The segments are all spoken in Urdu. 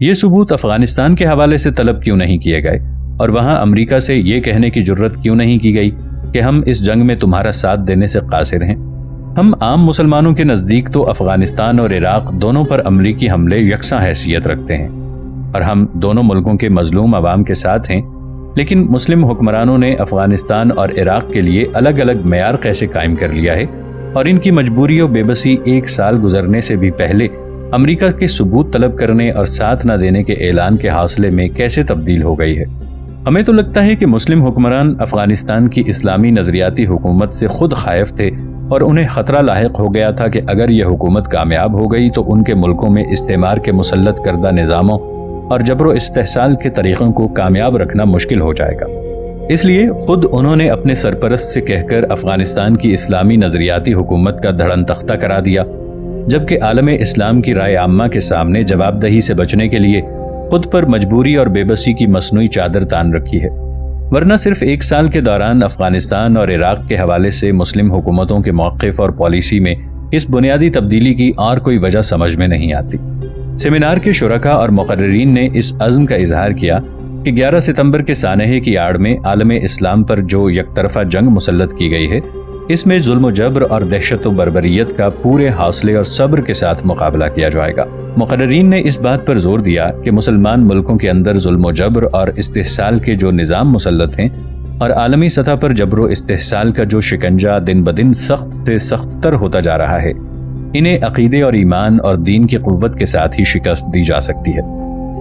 یہ ثبوت افغانستان کے حوالے سے طلب کیوں نہیں کیے گئے اور وہاں امریکہ سے یہ کہنے کی جرت کیوں نہیں کی گئی کہ ہم اس جنگ میں تمہارا ساتھ دینے سے قاصر ہیں؟ ہم عام مسلمانوں کے نزدیک تو افغانستان اور عراق دونوں پر امریکی حملے یکساں حیثیت رکھتے ہیں اور ہم دونوں ملکوں کے مظلوم عوام کے ساتھ ہیں، لیکن مسلم حکمرانوں نے افغانستان اور عراق کے لیے الگ الگ معیار کیسے قائم کر لیا ہے اور ان کی مجبوری و بے بسی 1 سال گزرنے سے بھی پہلے امریکہ کے ثبوت طلب کرنے اور ساتھ نہ دینے کے اعلان کے حوصلے میں کیسے تبدیل ہو گئی ہے؟ ہمیں تو لگتا ہے کہ مسلم حکمران افغانستان کی اسلامی نظریاتی حکومت سے خود خائف تھے اور انہیں خطرہ لاحق ہو گیا تھا کہ اگر یہ حکومت کامیاب ہو گئی تو ان کے ملکوں میں استعمار کے مسلط کردہ نظاموں اور جبر و استحصال کے طریقوں کو کامیاب رکھنا مشکل ہو جائے گا۔ اس لیے خود انہوں نے اپنے سرپرست سے کہہ کر افغانستان کی اسلامی نظریاتی حکومت کا دھڑن تختہ کرا دیا، جبکہ عالم اسلام کی رائے عامہ کے سامنے جواب دہی سے بچنے کے لیے خود پر مجبوری اور بے بسی کی مصنوعی چادر تان رکھی ہے۔ ورنہ صرف 1 سال کے دوران افغانستان اور عراق کے حوالے سے مسلم حکومتوں کے موقف اور پالیسی میں اس بنیادی تبدیلی کی اور کوئی وجہ سمجھ میں نہیں آتی۔ سیمینار کے شرکاء اور مقررین نے اس عزم کا اظہار کیا کہ 11 ستمبر کے سانحے کی آڑ میں عالم اسلام پر جو یک طرفہ جنگ مسلط کی گئی ہے، اس میں ظلم و جبر اور دہشت و بربریت کا پورے حوصلے اور صبر کے ساتھ مقابلہ کیا جائے گا۔ مقررین نے اس بات پر زور دیا کہ مسلمان ملکوں کے اندر ظلم و جبر اور استحصال کے جو نظام مسلط ہیں اور عالمی سطح پر جبر و استحصال کا جو شکنجہ دن بدن سخت سے سخت تر ہوتا جا رہا ہے، انہیں عقیدے اور ایمان اور دین کی قوت کے ساتھ ہی شکست دی جا سکتی ہے۔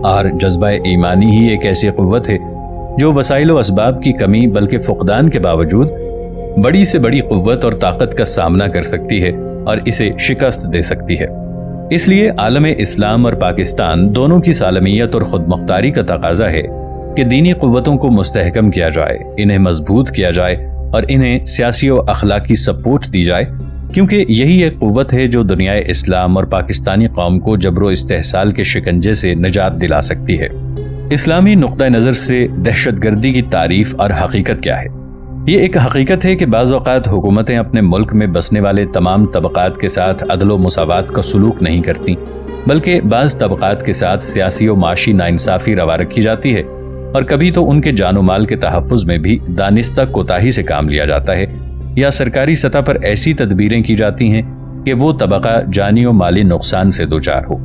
اور جذبہ ایمانی ہی ایک ایسی قوت ہے جو وسائل و اسباب کی کمی بلکہ فقدان کے باوجود بڑی سے بڑی قوت اور طاقت کا سامنا کر سکتی ہے اور اسے شکست دے سکتی ہے۔ اس لیے عالم اسلام اور پاکستان دونوں کی سالمیت اور خود مختاری کا تقاضا ہے کہ دینی قوتوں کو مستحکم کیا جائے، انہیں مضبوط کیا جائے اور انہیں سیاسی و اخلاقی سپورٹ دی جائے، کیونکہ یہی ایک قوت ہے جو دنیائے اسلام اور پاکستانی قوم کو جبر و استحصال کے شکنجے سے نجات دلا سکتی ہے۔ اسلامی نقطہ نظر سے دہشت گردی کی تعریف اور حقیقت کیا ہے؟ یہ ایک حقیقت ہے کہ بعض اوقات حکومتیں اپنے ملک میں بسنے والے تمام طبقات کے ساتھ عدل و مساوات کا سلوک نہیں کرتی، بلکہ بعض طبقات کے ساتھ سیاسی و معاشی ناانصافی روا رکھی جاتی ہے، اور کبھی تو ان کے جان و مال کے تحفظ میں بھی دانستہ کوتاہی سے کام لیا جاتا ہے، یا سرکاری سطح پر ایسی تدبیریں کی جاتی ہیں کہ وہ طبقہ جانی و مالی نقصان سے دوچار ہو۔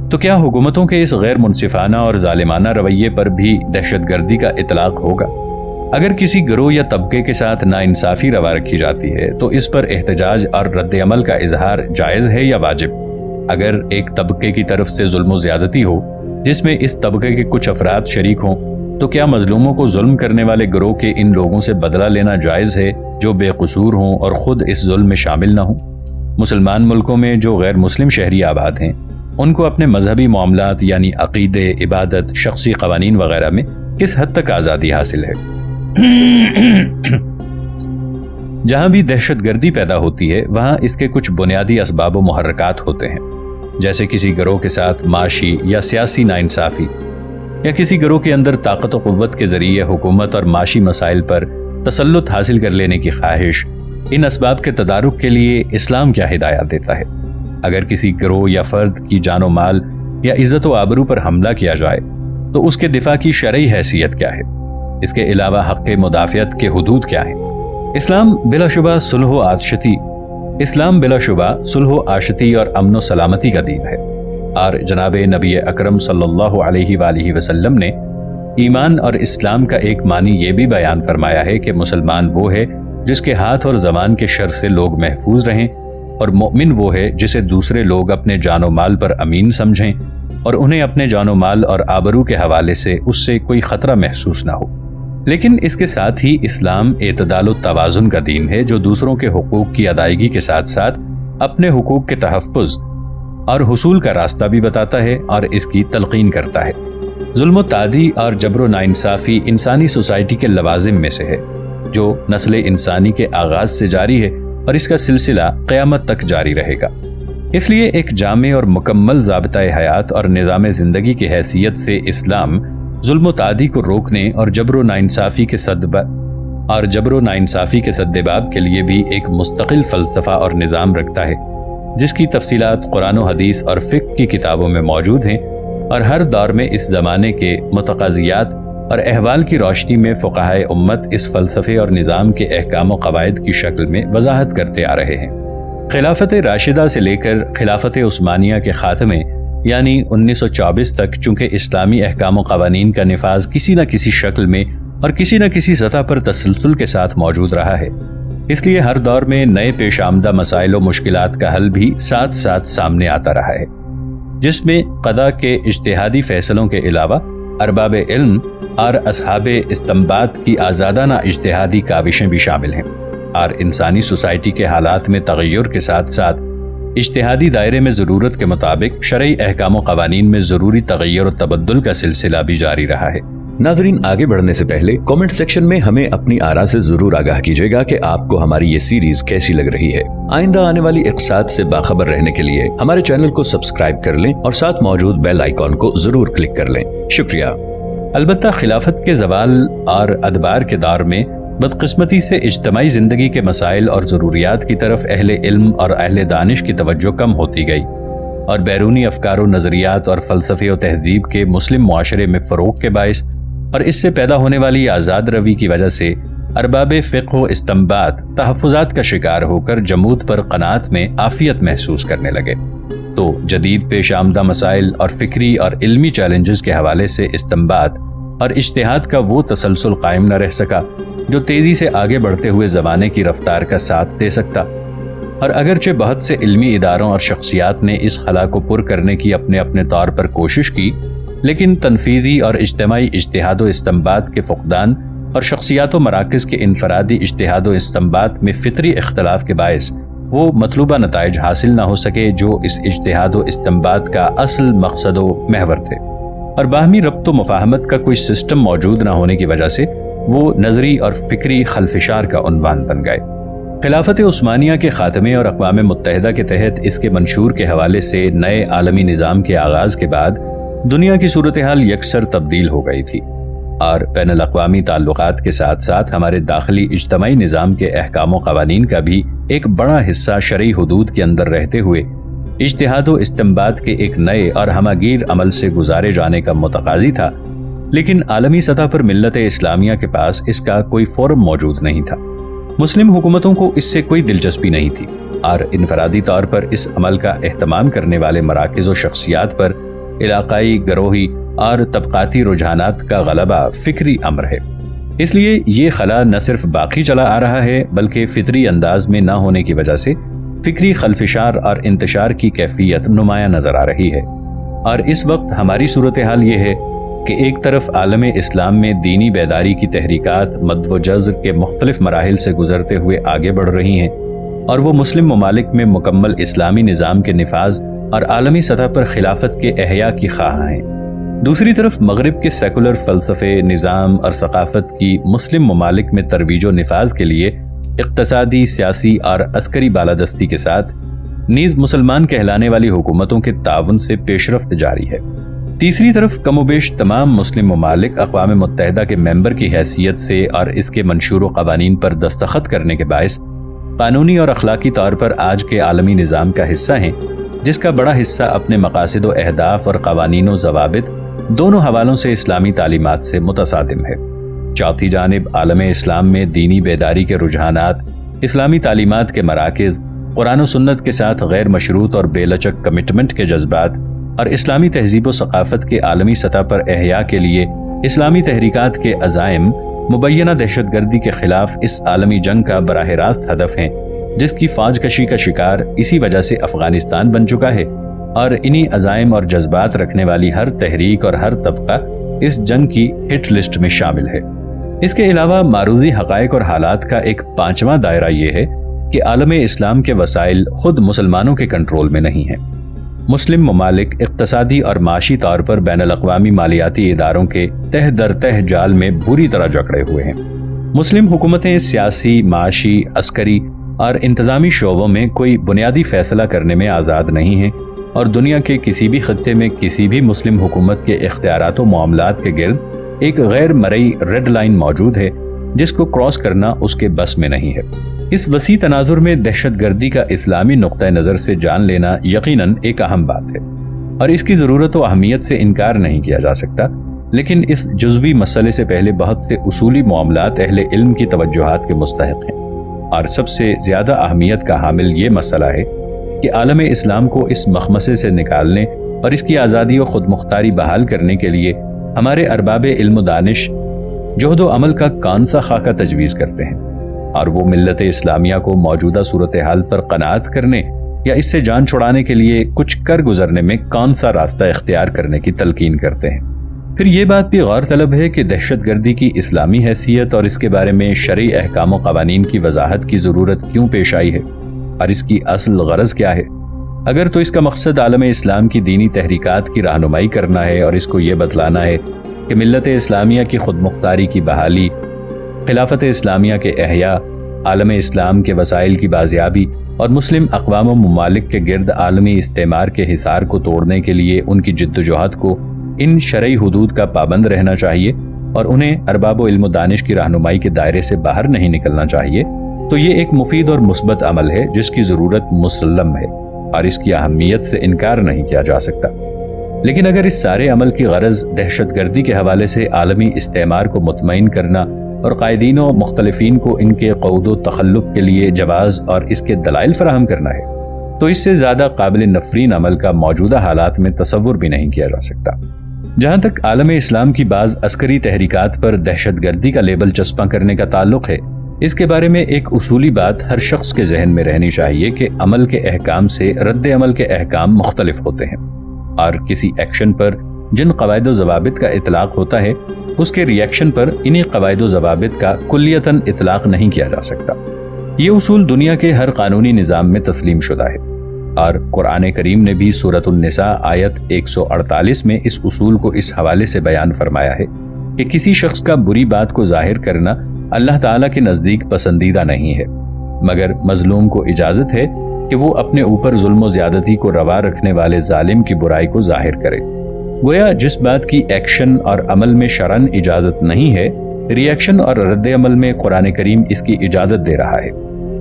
تو کیا حکومتوں کے اس غیر منصفانہ اور ظالمانہ رویے پر بھی دہشت گردی کا اطلاق ہوگا؟ اگر کسی گروہ یا طبقے کے ساتھ ناانصافی روا رکھی جاتی ہے تو اس پر احتجاج اور رد عمل کا اظہار جائز ہے یا واجب؟ اگر ایک طبقے کی طرف سے ظلم و زیادتی ہو جس میں اس طبقے کے کچھ افراد شریک ہوں، تو کیا مظلوموں کو ظلم کرنے والے گروہ کے ان لوگوں سے بدلہ لینا جائز ہے جو بے قصور ہوں اور خود اس ظلم میں شامل نہ ہوں؟ مسلمان ملکوں میں جو غیر مسلم شہری آباد ہیں، ان کو اپنے مذہبی معاملات یعنی عقیدے، عبادت، شخصی قوانین وغیرہ میں کس حد تک آزادی حاصل ہے؟ جہاں بھی دہشت گردی پیدا ہوتی ہے وہاں اس کے کچھ بنیادی اسباب و محرکات ہوتے ہیں، جیسے کسی گروہ کے ساتھ معاشی یا سیاسی ناانصافی، یا کسی گروہ کے اندر طاقت و قوت کے ذریعے حکومت اور معاشی مسائل پر تسلط حاصل کر لینے کی خواہش۔ ان اسباب کے تدارک کے لیے اسلام کیا ہدایات دیتا ہے؟ اگر کسی گروہ یا فرد کی جان و مال یا عزت و آبرو پر حملہ کیا جائے تو اس کے دفاع کی شرعی حیثیت کیا ہے؟ اس کے علاوہ حق مدافعت کے حدود کیا ہیں؟ اسلام بلا شبہ صلح و عاشتی اور امن و سلامتی کا دین ہے، اور جناب نبی اکرم صلی اللہ علیہ وآلہ وسلم نے ایمان اور اسلام کا ایک معنی یہ بھی بیان فرمایا ہے کہ مسلمان وہ ہے جس کے ہاتھ اور زبان کے شر سے لوگ محفوظ رہیں، اور مومن وہ ہے جسے دوسرے لوگ اپنے جان و مال پر امین سمجھیں اور انہیں اپنے جان و مال اور آبرو کے حوالے سے اس سے کوئی خطرہ محسوس نہ ہو۔ لیکن اس کے ساتھ ہی اسلام اعتدال و توازن کا دین ہے جو دوسروں کے حقوق کی ادائیگی کے ساتھ ساتھ اپنے حقوق کے تحفظ اور حصول کا راستہ بھی بتاتا ہے اور اس کی تلقین کرتا ہے۔ ظلم و تعدی اور جبر و ناانصافی انسانی سوسائٹی کے لوازم میں سے ہے جو نسل انسانی کے آغاز سے جاری ہے اور اس کا سلسلہ قیامت تک جاری رہے گا۔ اس لیے ایک جامع اور مکمل ضابطۂ حیات اور نظام زندگی کی حیثیت سے اسلام ظلم و تعدی کو روکنے اور جبر و ناانصافی کے سدباب کے لیے بھی ایک مستقل فلسفہ اور نظام رکھتا ہے، جس کی تفصیلات قرآن و حدیث اور فقہ کی کتابوں میں موجود ہیں اور ہر دور میں اس زمانے کے متقاضیات اور احوال کی روشنی میں فقہائے امت اس فلسفے اور نظام کے احکام و قواعد کی شکل میں وضاحت کرتے آ رہے ہیں۔ خلافت راشدہ سے لے کر خلافت عثمانیہ کے خاتمے یعنی 1924 تک چونکہ اسلامی احکام و قوانین کا نفاذ کسی نہ کسی شکل میں اور کسی نہ کسی سطح پر تسلسل کے ساتھ موجود رہا ہے، اس لیے ہر دور میں نئے پیش آمدہ مسائل و مشکلات کا حل بھی ساتھ ساتھ سامنے آتا رہا ہے، جس میں قضا کے اجتہادی فیصلوں کے علاوہ ارباب علم اور اصحاب استنباط کی آزادانہ اجتہادی کاوشیں بھی شامل ہیں، اور انسانی سوسائٹی کے حالات میں تغیر کے ساتھ ساتھ اجتہادی دائرے میں ضرورت کے مطابق شرعی احکام و قوانین میں ضروری تغیر و تبدل کا سلسلہ بھی جاری رہا ہے۔ ناظرین، آگے بڑھنے سے پہلے کامنٹ سیکشن میں ہمیں اپنی آراء سے ضرور آگاہ کیجیے گا کہ آپ کو ہماری یہ سیریز کیسی لگ رہی ہے۔ آئندہ آنے والی اقساط سے باخبر رہنے کے لیے ہمارے چینل کو سبسکرائب کر لیں اور ساتھ موجود بیل آئیکن کو ضرور کلک کر لیں۔ شکریہ۔ البتہ خلافت کے زوال اور ادبار کے دور میں بدقسمتی سے اجتماعی زندگی کے مسائل اور ضروریات کی طرف اہل علم اور اہل دانش کی توجہ کم ہوتی گئی، اور بیرونی افکار و نظریات اور فلسفے و تہذیب کے مسلم معاشرے میں فروغ کے باعث اور اس سے پیدا ہونے والی آزاد روی کی وجہ سے ارباب فقہ و استنباط تحفظات کا شکار ہو کر جمود پر قناعت میں عافیت محسوس کرنے لگے، تو جدید پیش آمدہ مسائل اور فکری اور علمی چیلنجز کے حوالے سے استنباط اور اجتہاد کا وہ تسلسل قائم نہ رہ سکا جو تیزی سے آگے بڑھتے ہوئے زمانے کی رفتار کا ساتھ دے سکتا، اور اگرچہ بہت سے علمی اداروں اور شخصیات نے اس خلا کو پر کرنے کی اپنے اپنے طور پر کوشش کی، لیکن تنفیذی اور اجتماعی اجتہاد و استنباط کے فقدان اور شخصیات و مراکز کے انفرادی اجتہاد و استنباط میں فطری اختلاف کے باعث وہ مطلوبہ نتائج حاصل نہ ہو سکے جو اس اجتہاد و استنباط کا اصل مقصد و محور تھے، اور باہمی ربط و مفاہمت کا کوئی سسٹم موجود نہ ہونے کی وجہ سے وہ نظری اور فکری خلفشار کا عنوان بن گئے۔ خلافت عثمانیہ کے خاتمے اور اقوام متحدہ کے تحت اس کے منشور کے حوالے سے نئے عالمی نظام کے آغاز کے بعد دنیا کی صورتحال یکسر تبدیل ہو گئی تھی، اور بین الاقوامی تعلقات کے ساتھ ساتھ ہمارے داخلی اجتماعی نظام کے احکام و قوانین کا بھی ایک بڑا حصہ شرعی حدود کے اندر رہتے ہوئے اجتہاد و استنباط کے ایک نئے اور ہماگیر عمل سے گزارے جانے کا متقاضی تھا، لیکن عالمی سطح پر ملت اسلامیہ کے پاس اس کا کوئی فورم موجود نہیں تھا۔ مسلم حکومتوں کو اس سے کوئی دلچسپی نہیں تھی، اور انفرادی طور پر اس عمل کا اہتمام کرنے والے مراکز و شخصیات پر علاقائی، گروہی اور طبقاتی رجحانات کا غلبہ فکری امر ہے۔ اس لیے یہ خلا نہ صرف باقی چلا آ رہا ہے بلکہ فطری انداز میں نہ ہونے کی وجہ سے فکری خلفشار اور انتشار کی کیفیت نمایاں نظر آ رہی ہے۔ اور اس وقت ہماری صورتحال یہ ہے کہ ایک طرف عالم اسلام میں دینی بیداری کی تحریکات مد و جزر کے مختلف مراحل سے گزرتے ہوئے آگے بڑھ رہی ہیں، اور وہ مسلم ممالک میں مکمل اسلامی نظام کے نفاذ اور عالمی سطح پر خلافت کے احیاء کی خواہاں ہیں۔ دوسری طرف مغرب کے سیکولر فلسفے، نظام اور ثقافت کی مسلم ممالک میں ترویج و نفاذ کے لیے اقتصادی، سیاسی اور عسکری بالادستی کے ساتھ نیز مسلمان کہلانے والی حکومتوں کے تعاون سے پیش رفت جاری ہے۔ تیسری طرف کم و بیش تمام مسلم ممالک اقوام متحدہ کے ممبر کی حیثیت سے اور اس کے منشور و قوانین پر دستخط کرنے کے باعث قانونی اور اخلاقی طور پر آج کے عالمی نظام کا حصہ ہیں، جس کا بڑا حصہ اپنے مقاصد و اہداف اور قوانین و ضوابط دونوں حوالوں سے اسلامی تعلیمات سے متصادم ہے۔ چوتھی جانب عالم اسلام میں دینی بیداری کے رجحانات، اسلامی تعلیمات کے مراکز، قرآن و سنت کے ساتھ غیر مشروط اور بے لچک کمٹمنٹ کے جذبات، اور اسلامی تہذیب و ثقافت کے عالمی سطح پر احیاء کے لیے اسلامی تحریکات کے عزائم مبینہ دہشت گردی کے خلاف اس عالمی جنگ کا براہ راست ہدف ہیں، جس کی فوج کشی کا شکار اسی وجہ سے افغانستان بن چکا ہے، اور انہی عزائم اور جذبات رکھنے والی ہر تحریک اور ہر طبقہ اس جنگ کی ہٹ لسٹ میں شامل ہے۔ اس کے علاوہ معروضی حقائق اور حالات کا ایک پانچواں دائرہ یہ ہے کہ عالم اسلام کے وسائل خود مسلمانوں کے کنٹرول میں نہیں ہیں۔ مسلم ممالک اقتصادی اور معاشی طور پر بین الاقوامی مالیاتی اداروں کے تہ در تہ جال میں بری طرح جکڑے ہوئے ہیں۔ مسلم حکومتیں سیاسی، معاشی، عسکری اور انتظامی شعبوں میں کوئی بنیادی فیصلہ کرنے میں آزاد نہیں ہیں، اور دنیا کے کسی بھی خطے میں کسی بھی مسلم حکومت کے اختیارات و معاملات کے گرد ایک غیر مرئی ریڈ لائن موجود ہے جس کو کراس کرنا اس کے بس میں نہیں ہے۔ اس وسیع تناظر میں دہشت گردی کا اسلامی نقطہ نظر سے جان لینا یقیناً ایک اہم بات ہے۔ اور اس کی ضرورت و اہمیت سے انکار نہیں کیا جا سکتا، لیکن اس جزوی مسئلے سے پہلے بہت سے اصولی معاملات اہل علم کی توجہات کے مستحق ہیں، اور سب سے زیادہ اہمیت کا حامل یہ مسئلہ ہے کہ عالم اسلام کو اس مخمصے سے نکالنے اور اس کی آزادی و خود مختاری بحال کرنے کے لیے ہمارے ارباب علم و دانش جہد و عمل کا کون سا خاکہ تجویز کرتے ہیں، اور وہ ملت اسلامیہ کو موجودہ صورتحال پر قناعت کرنے یا اس سے جان چھڑانے کے لیے کچھ کر گزرنے میں کون سا راستہ اختیار کرنے کی تلقین کرتے ہیں۔ پھر یہ بات بھی غور طلب ہے کہ دہشت گردی کی اسلامی حیثیت اور اس کے بارے میں شرعی احکام و قوانین کی وضاحت کی ضرورت کیوں پیش آئی ہے، اور اس کی اصل غرض کیا ہے۔ اگر تو اس کا مقصد عالم اسلام کی دینی تحریکات کی رہنمائی کرنا ہے اور اس کو یہ بتلانا ہے کہ ملت اسلامیہ کی خود مختاری کی بحالی، خلافت اسلامیہ کے احیاء، عالم اسلام کے وسائل کی بازیابی اور مسلم اقوام و ممالک کے گرد عالمی استعمار کے حصار کو توڑنے کے لیے ان کی جد و جہد کو ان شرعی حدود کا پابند رہنا چاہیے اور انہیں ارباب و علم و دانش کی رہنمائی کے دائرے سے باہر نہیں نکلنا چاہیے، تو یہ ایک مفید اور مثبت عمل ہے جس کی ضرورت مسلم ہے اور اس کی اہمیت سے انکار نہیں کیا جا سکتا۔ لیکن اگر اس سارے عمل کی غرض دہشت گردی کے حوالے سے عالمی استعمار کو مطمئن کرنا اور قائدین و مختلفین کو ان کے قعود و تخلف کے لیے جواز اور اس کے دلائل فراہم کرنا ہے، تو اس سے زیادہ قابل نفرین عمل کا موجودہ حالات میں تصور بھی نہیں کیا جا سکتا۔ جہاں تک عالم اسلام کی بعض عسکری تحریکات پر دہشت گردی کا لیبل چسپاں کرنے کا تعلق ہے، اس کے بارے میں ایک اصولی بات ہر شخص کے ذہن میں رہنی چاہیے کہ عمل کے احکام سے رد عمل کے احکام مختلف ہوتے ہیں، اور کسی ایکشن پر جن قواعد و ضوابط کا اطلاق ہوتا ہے اس کے ری ایکشن پر انہی قواعد و ضوابط کا کلیتاً اطلاق نہیں کیا جا سکتا۔ یہ اصول دنیا کے ہر قانونی نظام میں تسلیم شدہ ہے، اور قرآن کریم نے بھی سورۃ النساء آیت 148 میں اس اصول کو اس حوالے سے بیان فرمایا ہے کہ کسی شخص کا بری بات کو ظاہر کرنا اللہ تعالیٰ کے نزدیک پسندیدہ نہیں ہے، مگر مظلوم کو اجازت ہے کہ وہ اپنے اوپر ظلم و زیادتی کو روا رکھنے والے ظالم کی برائی کو ظاہر کرے۔ گویا جس بات کی ایکشن اور عمل میں شرعاً اجازت نہیں ہے، ری ایکشن اور رد عمل میں قرآن کریم اس کی اجازت دے رہا ہے۔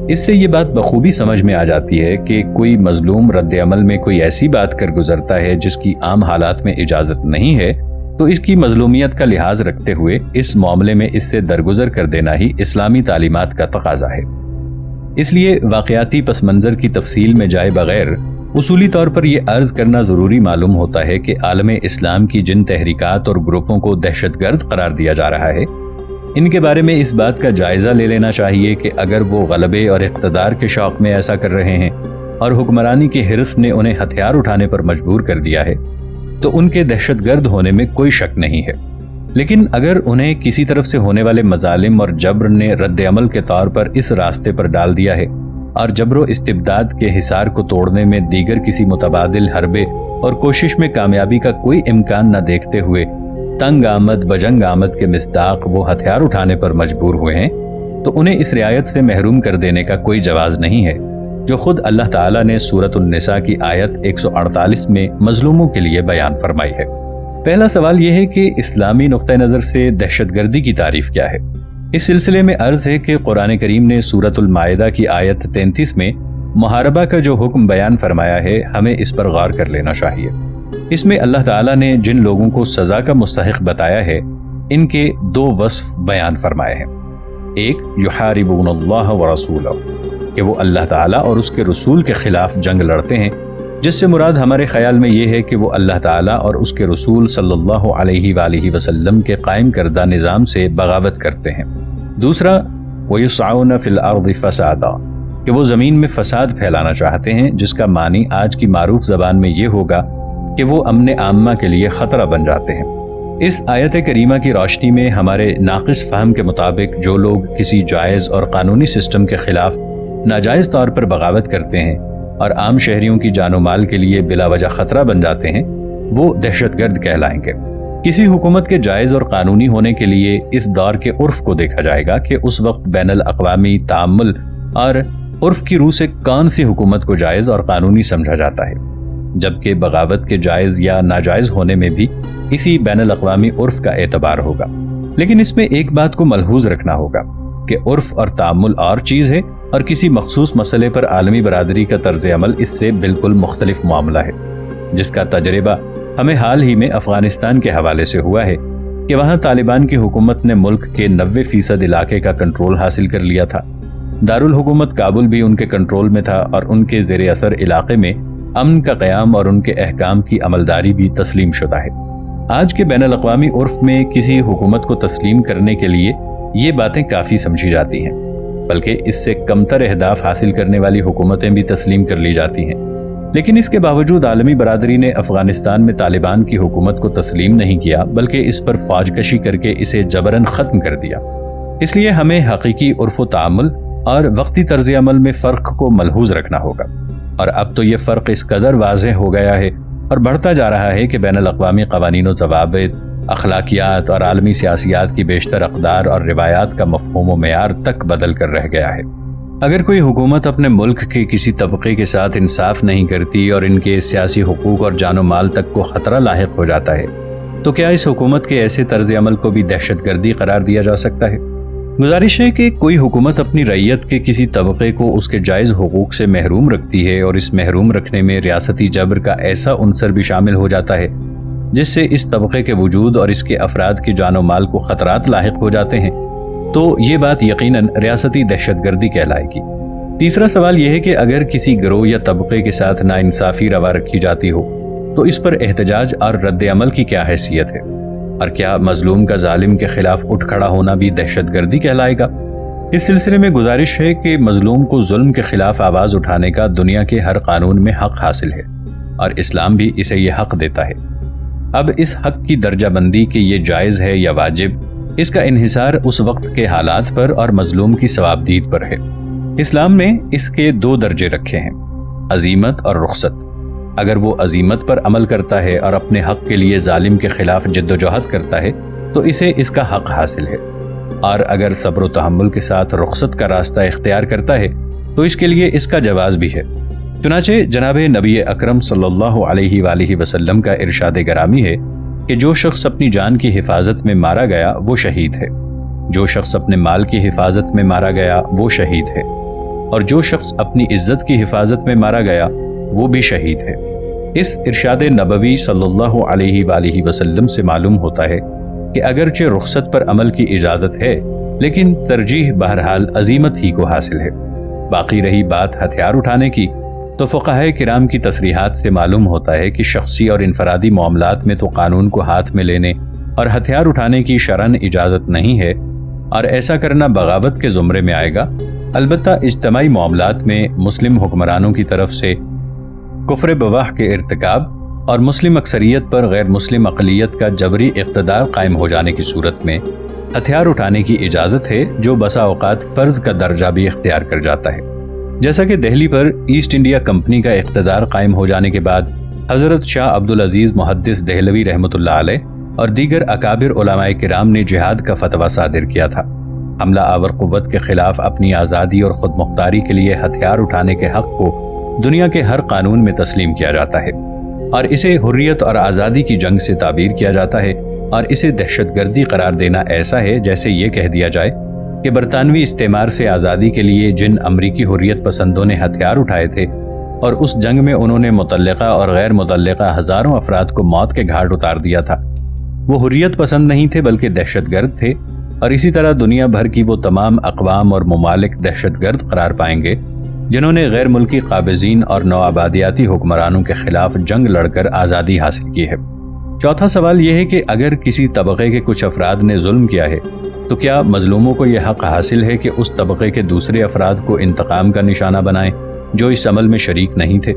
اس سے یہ بات بخوبی سمجھ میں آ جاتی ہے کہ کوئی مظلوم رد عمل میں کوئی ایسی بات کر گزرتا ہے جس کی عام حالات میں اجازت نہیں ہے، تو اس کی مظلومیت کا لحاظ رکھتے ہوئے اس معاملے میں اس سے درگزر کر دینا ہی اسلامی تعلیمات کا تقاضا ہے۔ اس لیے واقعاتی پس منظر کی تفصیل میں جائے بغیر اصولی طور پر یہ عرض کرنا ضروری معلوم ہوتا ہے کہ عالم اسلام کی جن تحریکات اور گروپوں کو دہشت گرد قرار دیا جا رہا ہے، ان کے بارے میں اس بات کا جائزہ لے لینا چاہیے کہ اگر وہ غلبے اور اقتدار کے شوق میں ایسا کر رہے ہیں اور حکمرانی کی حرص نے انہیں ہتھیار اٹھانے پر مجبور کر دیا ہے، تو ان کے دہشت گرد ہونے میں کوئی شک نہیں ہے۔ لیکن اگر انہیں کسی طرف سے ہونے والے مظالم اور جبر نے رد عمل کے طور پر اس راستے پر ڈال دیا ہے اور جبر و استبداد کے حصار کو توڑنے میں دیگر کسی متبادل حربے اور کوشش میں کامیابی کا کوئی امکان نہ دیکھتے ہوئے تنگ آمد بجنگ آمد کے مصداق وہ ہتھیار اٹھانے پر مجبور ہوئے ہیں، تو انہیں اس رعایت سے محروم کر دینے کا کوئی جواز نہیں ہے جو خود اللہ تعالیٰ نے سورۃ النساء کی آیت 148 میں مظلوموں کے لیے بیان فرمائی ہے۔ پہلا سوال یہ ہے کہ اسلامی نقطہ نظر سے دہشت گردی کی تعریف کیا ہے؟ اس سلسلے میں عرض ہے کہ قرآن کریم نے سورۃ المائدہ کی آیت 33 میں محاربہ کا جو حکم بیان فرمایا ہے، ہمیں اس پر غور کر لینا چاہیے۔ اس میں اللہ تعالیٰ نے جن لوگوں کو سزا کا مستحق بتایا ہے، ان کے دو وصف بیان فرمائے ہیں۔ ایک یحاربون اللہ ورسولہ، کہ وہ اللہ تعالیٰ اور اس کے رسول کے خلاف جنگ لڑتے ہیں، جس سے مراد ہمارے خیال میں یہ ہے کہ وہ اللہ تعالیٰ اور اس کے رسول صلی اللہ علیہ وآلہ وسلم کے قائم کردہ نظام سے بغاوت کرتے ہیں۔ دوسرا وَيُسْعَوْنَ فِي الْأَرْضِ فَسَادًا، کہ وہ زمین میں فساد پھیلانا چاہتے ہیں، جس کا معنی آج کی معروف زبان میں یہ ہوگا کہ وہ امن عامہ کے لیے خطرہ بن جاتے ہیں۔ اس آیت کریمہ کی روشنی میں ہمارے ناقص فہم کے مطابق جو لوگ کسی جائز اور قانونی سسٹم کے خلاف ناجائز طور پر بغاوت کرتے ہیں اور عام شہریوں کی جان و مال کے لیے بلا وجہ خطرہ بن جاتے ہیں، وہ دہشت گرد کہلائیں گے۔ کسی حکومت کے جائز اور قانونی ہونے کے لیے اس دور کے عرف کو دیکھا جائے گا کہ اس وقت بین الاقوامی تعامل اور عرف کی روح سے کون سی حکومت کو جائز اور قانونی سمجھا جاتا ہے، جبکہ بغاوت کے جائز یا ناجائز ہونے میں بھی اسی بین الاقوامی عرف کا اعتبار ہوگا۔ لیکن اس میں ایک بات کو ملحوظ رکھنا ہوگا کہ عرف اور تعامل اور چیز ہے، اور کسی مخصوص مسئلے پر عالمی برادری کا طرز عمل اس سے بالکل مختلف معاملہ ہے۔ جس کا تجربہ ہمیں حال ہی میں افغانستان کے حوالے سے ہوا ہے کہ وہاں طالبان کی حکومت نے ملک کے 90% علاقے کا کنٹرول حاصل کر لیا تھا۔ دارالحکومت کابل بھی ان کے کنٹرول میں تھا اور ان کے زیر اثر علاقے میں امن کا قیام اور ان کے احکام کی عملداری بھی تسلیم شدہ ہے۔ آج کے بین الاقوامی عرف میں کسی حکومت کو تسلیم کرنے کے لیے یہ باتیں کافی سمجھی جاتی ہیں، بلکہ اس سے کمتر اہداف حاصل کرنے والی حکومتیں بھی تسلیم کر لی جاتی ہیں۔ لیکن اس کے باوجود عالمی برادری نے افغانستان میں طالبان کی حکومت کو تسلیم نہیں کیا، بلکہ اس پر فوج کشی کر کے اسے جبراً ختم کر دیا۔ اس لیے ہمیں حقیقی عرف و تعامل اور وقتی طرز عمل میں فرق کو ملحوظ رکھنا ہوگا، اور اب تو یہ فرق اس قدر واضح ہو گیا ہے اور بڑھتا جا رہا ہے کہ بین الاقوامی قوانین و ضوابط، اخلاقیات اور عالمی سیاسیات کی بیشتر اقدار اور روایات کا مفہوم و معیار تک بدل کر رہ گیا ہے۔ اگر کوئی حکومت اپنے ملک کے کسی طبقے کے ساتھ انصاف نہیں کرتی اور ان کے سیاسی حقوق اور جان و مال تک کو خطرہ لاحق ہو جاتا ہے، تو کیا اس حکومت کے ایسے طرز عمل کو بھی دہشت گردی قرار دیا جا سکتا ہے؟ گزارش ہے کہ کوئی حکومت اپنی رعیت کے کسی طبقے کو اس کے جائز حقوق سے محروم رکھتی ہے اور اس محروم رکھنے میں ریاستی جبر کا ایسا عنصر بھی شامل ہو جاتا ہے جس سے اس طبقے کے وجود اور اس کے افراد کی جان و مال کو خطرات لاحق ہو جاتے ہیں، تو یہ بات یقیناً ریاستی دہشت گردی کہلائے گی۔ تیسرا سوال یہ ہے کہ اگر کسی گروہ یا طبقے کے ساتھ ناانصافی روا رکھی جاتی ہو تو اس پر احتجاج اور رد عمل کی کیا حیثیت ہے، اور کیا مظلوم کا ظالم کے خلاف اٹھ کھڑا ہونا بھی دہشت گردی کہلائے گا؟ اس سلسلے میں گزارش ہے کہ مظلوم کو ظلم کے خلاف آواز اٹھانے کا دنیا کے ہر قانون میں حق حاصل ہے، اور اسلام بھی اسے یہ حق دیتا ہے۔ اب اس حق کی درجہ بندی کہ یہ جائز ہے یا واجب، اس کا انحصار اس وقت کے حالات پر اور مظلوم کی ثوابدید پر ہے۔ اسلام نے اس کے 2 درجے رکھے ہیں، عزیمت اور رخصت۔ اگر وہ عزیمت پر عمل کرتا ہے اور اپنے حق کے لیے ظالم کے خلاف جد و جہد کرتا ہے تو اسے اس کا حق حاصل ہے، اور اگر صبر و تحمل کے ساتھ رخصت کا راستہ اختیار کرتا ہے تو اس کے لیے اس کا جواز بھی ہے۔ چنانچہ جناب نبی اکرم صلی اللہ علیہ وآلہ وسلم کا ارشاد گرامی ہے کہ جو شخص اپنی جان کی حفاظت میں مارا گیا وہ شہید ہے، جو شخص اپنے مال کی حفاظت میں مارا گیا وہ شہید ہے، اور جو شخص اپنی عزت کی حفاظت میں مارا گیا وہ بھی شہید ہے۔ اس ارشاد نبوی صلی اللہ علیہ وآلہ وسلم سے معلوم ہوتا ہے کہ اگرچہ رخصت پر عمل کی اجازت ہے لیکن ترجیح بہرحال عزیمت ہی کو حاصل ہے۔ باقی رہی بات ہتھیار اٹھانے کی تو فقہائے کرام کی تصریحات سے معلوم ہوتا ہے کہ شخصی اور انفرادی معاملات میں تو قانون کو ہاتھ میں لینے اور ہتھیار اٹھانے کی شرعاً اجازت نہیں ہے، اور ایسا کرنا بغاوت کے زمرے میں آئے گا۔ البتہ اجتماعی معاملات میں مسلم حکمرانوں کی طرف سے کفر بواح کے ارتکاب اور مسلم اکثریت پر غیر مسلم اقلیت کا جبری اقتدار قائم ہو جانے کی صورت میں ہتھیار اٹھانے کی اجازت ہے، جو بسا اوقات فرض کا درجہ بھی اختیار کر جاتا ہے۔ جیسا کہ دہلی پر ایسٹ انڈیا کمپنی کا اقتدار قائم ہو جانے کے بعد حضرت شاہ عبدالعزیز محدث دہلوی رحمۃ اللہ علیہ اور دیگر اکابر علماء کرام نے جہاد کا فتویٰ صادر کیا تھا۔ حملہ آور قوت کے خلاف اپنی آزادی اور خود مختاری کے لیے ہتھیار اٹھانے کے حق کو دنیا کے ہر قانون میں تسلیم کیا جاتا ہے، اور اسے حریت اور آزادی کی جنگ سے تعبیر کیا جاتا ہے، اور اسے دہشت گردی قرار دینا ایسا ہے جیسے یہ کہہ دیا جائے کہ برطانوی استعمار سے آزادی کے لیے جن امریکی حریت پسندوں نے ہتھیار اٹھائے تھے اور اس جنگ میں انہوں نے متعلقہ اور غیر متعلقہ ہزاروں افراد کو موت کے گھاٹ اتار دیا تھا، وہ حریت پسند نہیں تھے بلکہ دہشت گرد تھے، اور اسی طرح دنیا بھر کی وہ تمام اقوام اور ممالک دہشت گرد قرار پائیں گے جنہوں نے غیر ملکی قابضین اور نوآبادیاتی حکمرانوں کے خلاف جنگ لڑ کر آزادی حاصل کی ہے۔ چوتھا سوال یہ ہے کہ اگر کسی طبقے کے کچھ افراد نے ظلم کیا ہے تو کیا مظلوموں کو یہ حق حاصل ہے کہ اس طبقے کے دوسرے افراد کو انتقام کا نشانہ بنائیں جو اس عمل میں شریک نہیں تھے؟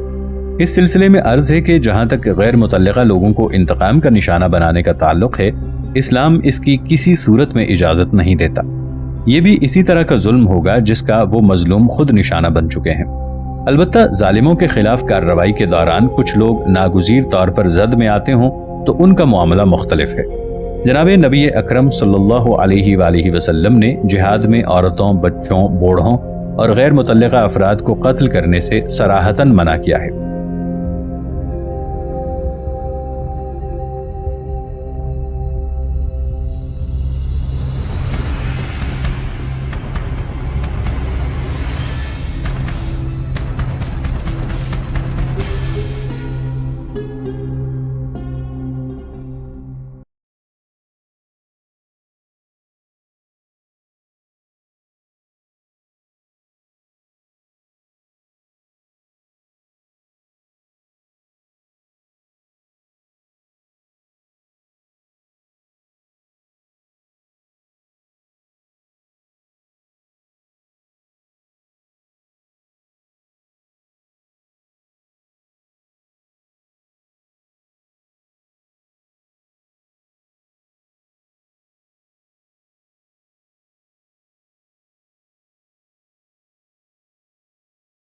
اس سلسلے میں عرض ہے کہ جہاں تک غیر متعلقہ لوگوں کو انتقام کا نشانہ بنانے کا تعلق ہے، اسلام اس کی کسی صورت میں اجازت نہیں دیتا۔ یہ بھی اسی طرح کا ظلم ہوگا جس کا وہ مظلوم خود نشانہ بن چکے ہیں۔ البتہ ظالموں کے خلاف کارروائی کے دوران کچھ لوگ ناگزیر طور پر زد میں آتے ہوں تو ان کا معاملہ مختلف ہے۔ جناب نبی اکرم صلی اللہ علیہ وآلہ وسلم نے جہاد میں عورتوں، بچوں، بوڑھوں اور غیر متعلقہ افراد کو قتل کرنے سے صراحتاً منع کیا ہے۔